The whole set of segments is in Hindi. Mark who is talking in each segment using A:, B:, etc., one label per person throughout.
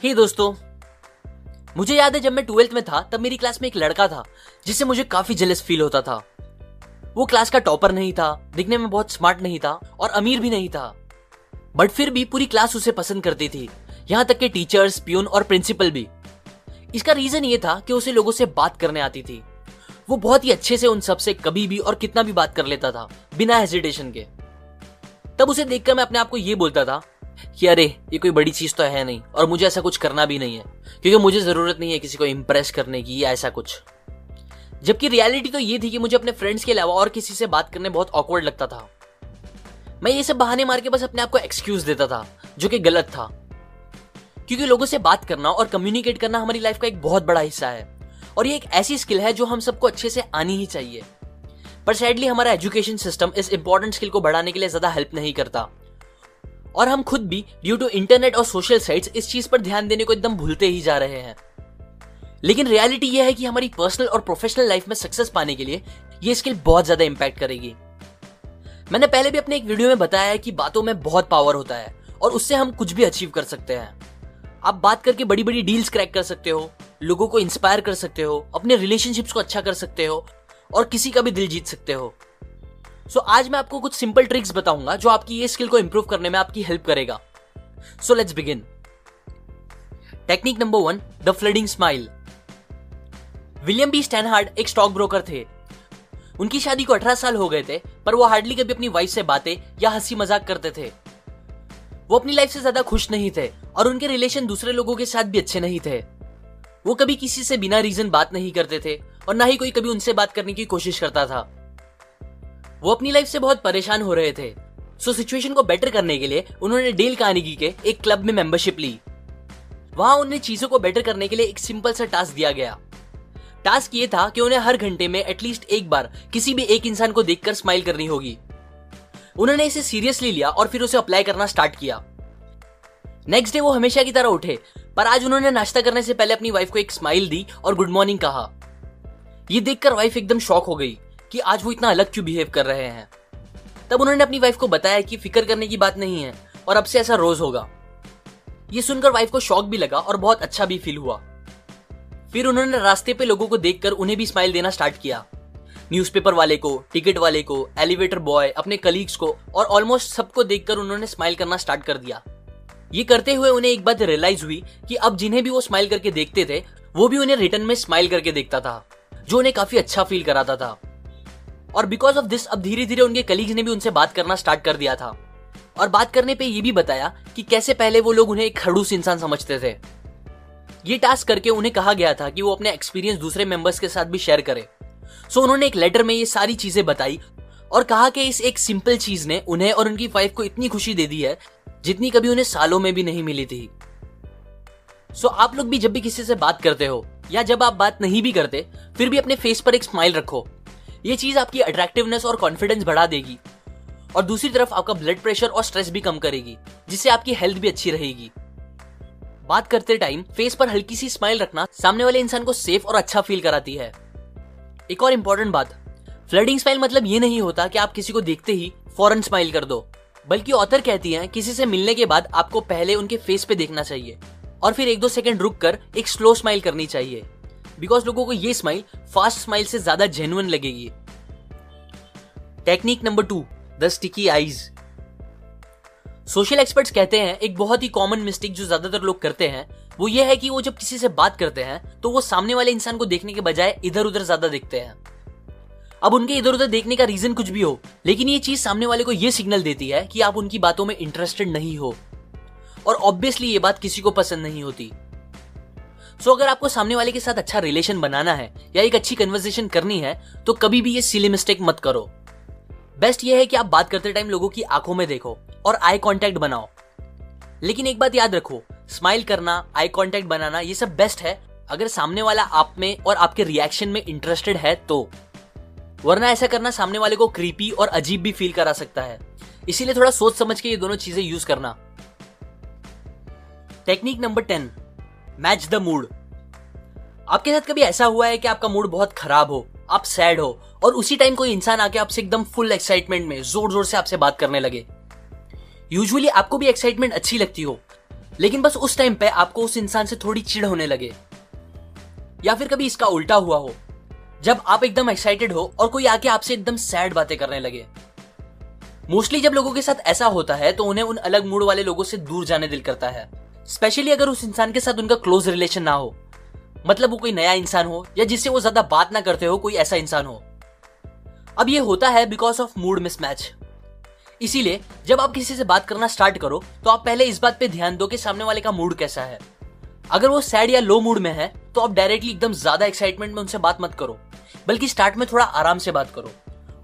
A: हे दोस्तों, मुझे याद है जब मैं 12th में था तब मेरी क्लास में एक लड़का था जिससे मुझे काफी जेलस फील होता था। वो क्लास का टॉपर नहीं था, दिखने में बहुत स्मार्ट नहीं था और अमीर भी नहीं था, बट फिर भी पूरी क्लास उसे पसंद करती थी, यहाँ तक कि टीचर्स, प्यून और प्रिंसिपल भी। इसका रीजन ये था कि उसे लोगों से बात करने आती थी। वो बहुत ही अच्छे से उन सब से कभी भी और कितना भी बात कर लेता था बिना हेजिटेशन के। तब उसे देखकर मैं अपने आप को ये बोलता था कि अरे ये कोई बड़ी चीज तो है नहीं और मुझे ऐसा कुछ करना भी नहीं है, क्योंकि मुझे जरूरत नहीं है किसी को इम्प्रेस करने की या ऐसा कुछ। जबकि रियलिटी तो ये थी कि मुझे अपने फ्रेंड्स के अलावा और किसी से बात करने बहुत ऑकवर्ड लगता था। मैं ये सब बहाने मार के बस अपने आप को एक्सक्यूज देता था, जो कि गलत था, क्योंकि लोगों से बात करना और कम्युनिकेट करना हमारी लाइफ का एक बहुत बड़ा हिस्सा है और ये एक ऐसी स्किल है जो हम सबको अच्छे से आनी ही चाहिए। पर सैडली हमारा एजुकेशन सिस्टम इस इंपॉर्टेंट स्किल को बढ़ाने के लिए ज्यादा हेल्प नहीं करता और हम खुद भी ड्यू टू इंटरनेट और सोशल साइट्स इस चीज पर ध्यान देने को एकदम भूलते ही जा रहे हैं। लेकिन रियलिटी यह है कि हमारी पर्सनल और प्रोफेशनल लाइफ में सक्सेस पाने के लिए ये स्किल बहुत ज्यादा इंपैक्ट करेगी। मैंने पहले भी अपने एक वीडियो में बताया है कि बातों में बहुत पावर होता है और उससे हम कुछ भी अचीव कर सकते हैं। आप बात करके बड़ी बड़ी डील्स क्रैक कर सकते हो, लोगों को इंस्पायर कर सकते हो, अपने रिलेशनशिप्स को अच्छा कर सकते हो और किसी का भी दिल जीत सकते हो। सो आज मैं आपको कुछ सिंपल ट्रिक्स बताऊंगा जो आपकी ये स्किल को इंप्रूव करने में आपकी हेल्प करेगा। So let's begin. Technique number 1, the flooding smile. William B Stanhard एक स्टॉक ब्रोकर थे। उनकी शादी को 18 साल हो गए थे, पर वो हार्डली कभी अपनी वाइफ से बातें या हंसी मजाक करते थे। वो अपनी लाइफ से ज्यादा खुश नहीं थे और उनके रिलेशन दूसरे लोगों के साथ भी अच्छे नहीं थे। वो कभी किसी से बिना रीजन बात नहीं करते थे और ना ही कोई कभी उनसे बात करने की कोशिश करता था। वो अपनी लाइफ से बहुत परेशान हो रहे थे। सो सिचुएशन को बेटर करने के लिए उन्होंने डेल कार्नेगी के एक क्लब में मेंबरशिप ली। वहां उन्हें चीजों को बेटर करने के लिए एक सिंपल सा टास्क दिया गया। टास्क ये था कि उन्हें हर घंटे में एटलीस्ट एक बार किसी भी एक इंसान को देखकर स्माइल करनी होगी। उन्होंने इसे सीरियसली लिया और फिर उसे अप्लाई करना स्टार्ट किया। नेक्स्ट डे वो हमेशा की तरह उठे, पर आज उन्होंने नाश्ता करने से पहले अपनी वाइफ को एक स्माइल दी और गुड मॉर्निंग कहा। ये देखकर वाइफ एकदम शॉक हो गई कि आज वो इतना अलग क्यों बिहेव कर रहे हैं। तब उन्होंने अपनी वाइफ को बताया कि फिक्र करने की बात नहीं है और अब से ऐसा रोज होगा। ये सुनकर वाइफ को शॉक भी लगा और बहुत अच्छा भी फील हुआ। फिर उन्होंने रास्ते पे लोगों को देखकर उन्हें भी स्माइल देना स्टार्ट किया। न्यूज़पेपर वाले को, टिकट वाले को, एलिवेटर बॉय, अपने कलीग्स को और ऑलमोस्ट सबको देखकर उन्होंने स्माइल करना स्टार्ट कर दिया। ये करते हुए उन्हें एक बात रियलाइज हुई कि अब जिन्हें भी वो स्माइल करके देखते थे वो भी उन्हें रिटर्न में स्माइल करके देखता था, जो उन्हें काफी अच्छा फील कराता था। और बिकॉज ऑफ दिस अब धीरे धीरे उनके कलीग्स ने भी उनसे बात करना स्टार्ट कर दिया था और बात करने पे ये भी बताया कि कैसे पहले वो लोग उन्हें एक खड़ूस इंसान समझते थे। ये टास्क करके उन्हें कहा गया था कि वो अपने एक्सपीरियंस दूसरे मेंबर्स के साथ भी शेयर करे। सो उन्होंने एक लेटर में ये सारी चीजें बताई और कहा कि इस एक सिंपल चीज ने उन्हें और उनकी वाइफ को इतनी खुशी दे दी है जितनी कभी उन्हें सालों में भी नहीं मिली थी। सो आप लोग भी जब भी किसी से बात करते हो या जब आप बात नहीं भी करते फिर भी अपने फेस पर एक स्माइल रखो। ये चीज आपकी अट्रैक्टिवनेस और कॉन्फिडेंस बढ़ा देगी और दूसरी तरफ आपका ब्लड प्रेशर और स्ट्रेस भी कम करेगी, जिससे आपकी हेल्थ भी अच्छी रहेगी। बात करते टाइम फेस पर हल्की सी स्माइल रखना सामने वाले इंसान को सेफ और अच्छा फील कराती है। एक और इंपॉर्टेंट बात, फ्लडिंग स्माइल मतलब ये नहीं होता कि आप किसी को देखते ही फौरन स्माइल कर दो, बल्कि ऑथर कहती हैं किसी से मिलने के बाद आपको पहले उनके फेस पे देखना चाहिए और फिर 1-2 सेकंड रुक कर एक स्लो स्माइल करनी चाहिए, बिकॉज लोगों को ये स्माइल फास्ट स्माइल से ज्यादा जेन्युइन लगेगी। Technique number 2, the sticky eyes. Social experts कहते हैं एक बहुत ही कॉमन मिस्टेक जो ज्यादातर लोग करते हैं वो ये है कि वो जब किसी से बात करते हैं तो वो सामने वाले इंसान को देखने के बजाय इधर उधर ज्यादा देखते हैं। अब उनके इधर उधर देखने का रीजन कुछ भी हो, लेकिन ये चीज सामने वाले को ये सिग्नल देती है कि आप उनकी बातों में इंटरेस्टेड नहीं हो और ऑब्वियसली ये बात किसी को पसंद नहीं होती। सो अगर आपको सामने वाले के साथ अच्छा रिलेशन बनाना है या एक अच्छी कन्वर्सेशन करनी है तो कभी भी ये सिली मिस्टेक मत करो। बेस्ट ये है कि आप बात करते टाइम लोगों की आंखों में देखो और आई कांटेक्ट बनाओ। लेकिन एक बात याद रखो, स्माइल करना, आई कांटेक्ट बनाना ये सब बेस्ट है अगर सामने वाला आप में और आपके रिएक्शन में इंटरेस्टेड है तो, वरना ऐसा करना सामने वाले को क्रीपी और अजीब भी फील करा सकता है। इसीलिए थोड़ा सोच समझ के ये दोनों चीजें यूज करना। Technique number 10, match the mood. आपके साथ कभी ऐसा हुआ है कि आपका मूड बहुत खराब हो, आप सैड हो और उसी टाइम कोई इंसान आके आपसे एकदम फुल एक्साइटमेंट में जोर जोर से आपसे बात करने लगे। यूजुअली आपको भी एक्साइटमेंट अच्छी लगती हो, लेकिन बस उस टाइम पे आपको उस इंसान से थोड़ी चिढ़ होने लगे। या फिर कभी इसका उल्टा हुआ हो, जब आप एकदम एक्साइटेड हो और कोई आके आपसे एकदम सैड बातें करने लगे। मोस्टली जब लोगों के साथ ऐसा होता है तो उन्हें उन अलग मूड वाले लोगों से दूर जाने दिल करता है, स्पेशली अगर उस इंसान के साथ उनका क्लोज रिलेशन ना हो, मतलब वो कोई नया इंसान हो या जिससे वो ज्यादा बात ना करते हो, कोई ऐसा इंसान हो। अब ये होता है बिकॉज ऑफ मूड मिसमैच। इसीलिए जब आप किसी से बात करना स्टार्ट करो तो आप पहले इस बात पे ध्यान दो कि सामने वाले का मूड कैसा है। अगर वो सैड या लो मूड में है तो आप डायरेक्टली एकदम ज्यादा एक्साइटमेंट में उनसे बात मत करो, बल्कि स्टार्ट में थोड़ा आराम से बात करो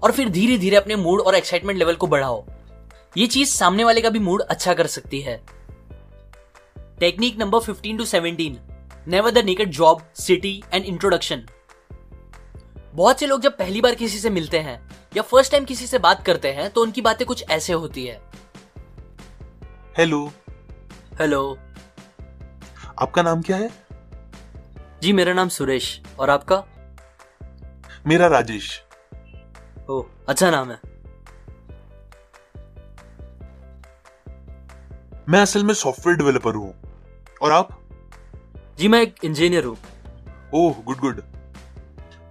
A: और फिर धीरे धीरे अपने मूड और एक्साइटमेंट लेवल को बढ़ाओ। ये चीज सामने वाले का भी मूड अच्छा कर सकती है। Technique number 15 to 17, never the naked job, city and introduction. बहुत से लोग जब पहली बार किसी से मिलते हैं या फर्स्ट टाइम किसी से बात करते हैं तो उनकी बातें कुछ ऐसे होती है।
B: हेलो।
A: हेलो।
B: आपका नाम क्या है?
A: जी मेरा नाम सुरेश, और आपका?
B: मेरा राजेश।
A: ओह, अच्छा नाम है।
B: मैं असल में सॉफ्टवेयर डेवलपर हूं। और आप?
A: जी मैं एक इंजीनियर हूँ।
B: ओह, गुड गुड।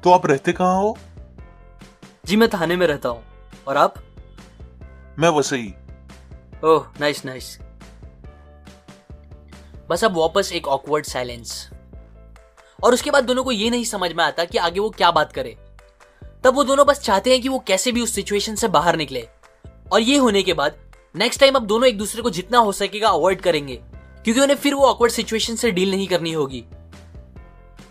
B: तो आप रहते कहाँ हो?
A: जी मैं थाने में रहता हूँ। और आप?
B: मैं वसई।
A: ओह, नाइस नाइस। बस अब वापस एक ऑकवर्ड साइलेंस, और उसके बाद दोनों को ये नहीं समझ में आता कि आगे वो क्या बात करे। तब वो दोनों बस चाहते हैं कि वो कैसे भी उस सिचुएशन से बाहर निकले। और ये होने के बाद नेक्स्ट टाइम अब दोनों एक दूसरे को जितना हो सकेगा अवॉइड करेंगे, क्योंकि उन्हें फिर वो ऑकवर्ड सिचुएशन से डील नहीं करनी होगी।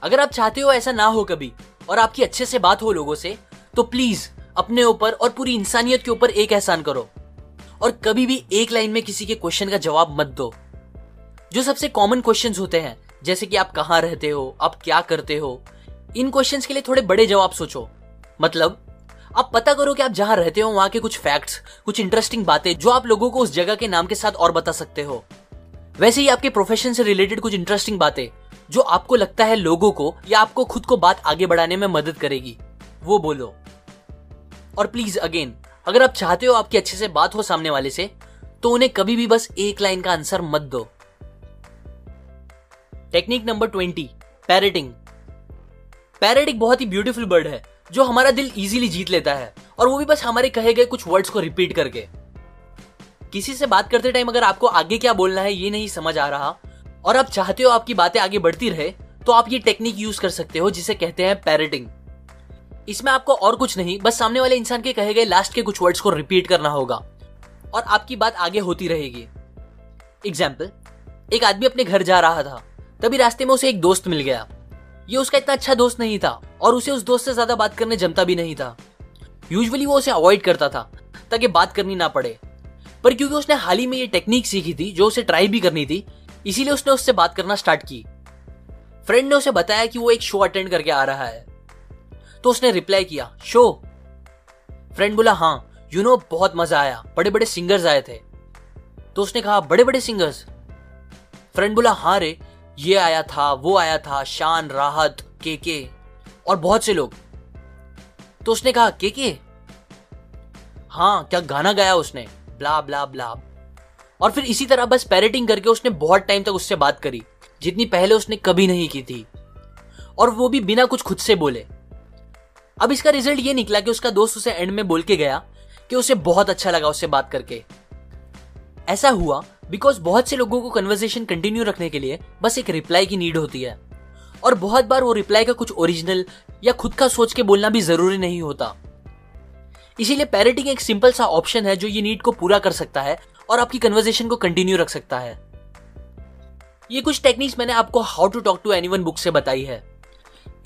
A: अगर आप चाहते हो ऐसा ना हो कभी और आपकी अच्छे से बात हो लोगों से, तो प्लीज अपने ऊपर और पूरी इंसानियत के ऊपर एक एहसान करो और कभी भी एक लाइन में किसी के क्वेश्चन का जवाब मत दो। जो सबसे कॉमन क्वेश्चंस होते हैं, जैसे कि आप कहाँ रहते हो, आप क्या करते हो, इन क्वेश्चंस के लिए थोड़े बड़े जवाब सोचो। मतलब आप पता करो कि आप जहां रहते हो वहां के कुछ फैक्ट्स, कुछ इंटरेस्टिंग बातें जो आप लोगों को उस जगह के नाम के साथ और बता सकते हो। वैसे ही आपके प्रोफेशन से रिलेटेड कुछ इंटरेस्टिंग बातें जो आपको लगता है लोगों को या आपको खुद को बात आगे बढ़ाने में मदद करेगी, वो बोलो। और प्लीज अगेन, अगर आप चाहते हो आपकी अच्छे से बात हो सामने वाले से, तो उन्हें कभी भी बस एक लाइन का आंसर मत दो। Technique number 20, parroting. पैरेट एक बहुत ही ब्यूटीफुल बर्ड है जो हमारा दिल इजीली जीत लेता है, और वो भी बस हमारे कहे गए कुछ वर्ड्स को रिपीट करके। किसी से बात करते टाइम अगर आपको आगे क्या बोलना है ये नहीं समझ आ रहा और आप चाहते हो आपकी बातें आगे बढ़ती रहे, तो आप ये टेक्निक यूज कर सकते हो जिसे कहते हैं पैरेटिंग। इसमें आपको और कुछ नहीं, बस सामने वाले इंसान के कहे गए लास्ट के कुछ वर्ड्स को रिपीट करना होगा और आपकी बात आगे होती रहेगी। एग्जाम्पल, एक आदमी अपने घर जा रहा था, तभी रास्ते में उसे एक दोस्त मिल गया। ये उसका इतना अच्छा दोस्त नहीं था और उसे उस दोस्त से ज्यादा बात करने जमता भी नहीं था। यूजुअली वो उसे अवॉइड करता था ताकि बात करनी ना पड़े, पर क्योंकि उसने हाल ही में ये टेक्निक सीखी थी जो उसे ट्राई भी करनी थी, इसीलिए उसने उससे बात करना स्टार्ट की। फ्रेंड ने उसे बताया कि वो एक शो अटेंड करके आ रहा है, तो उसने रिप्लाई किया, शो? फ्रेंड बोला, हाँ, बहुत मजा आया, बड़े बड़े सिंगर्स आए थे। तो उसने कहा, बड़े बड़े सिंगर्स? फ्रेंड बोला, हाँ रे, ये आया था, वो आया था, शान, राहत, के और बहुत से लोग। तो उसने कहा, के? हाँ, क्या गाना गाया उसने, ब्ला ब्ला ब्ला। और फिर इसी तरह बस पैरेटिंग करके उसने बहुत टाइम तक उससे बात करी, जितनी पहले उसने कभी नहीं की थी, और वो भी बिना कुछ खुद से बोले। अब इसका रिजल्ट ये निकला कि उसका दोस्त उसे एंड में बोल के गया कि उसे बहुत अच्छा लगा उससे बात करके। ऐसा हुआ बिकॉज बहुत से लोगों को कन्वर्सेशन कंटिन्यू रखने के लिए बस एक रिप्लाई की नीड होती है, और बहुत बार वो रिप्लाई का कुछ ओरिजिनल या खुद का सोच के बोलना भी जरूरी नहीं होता। इसीलिए पैरेटिंग एक सिंपल सा ऑप्शन है जो ये नीड को पूरा कर सकता है और आपकी कन्वर्सेशन को कंटिन्यू रख सकता है। ये कुछ टेक्निक्स मैंने आपको how to talk to anyone book से बताई है।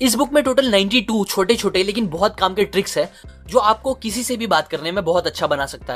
A: इस बुक में टोटल 92 छोटे छोटे लेकिन बहुत काम के ट्रिक्स है जो आपको किसी से भी बात करने में बहुत अच्छा बना सकता है।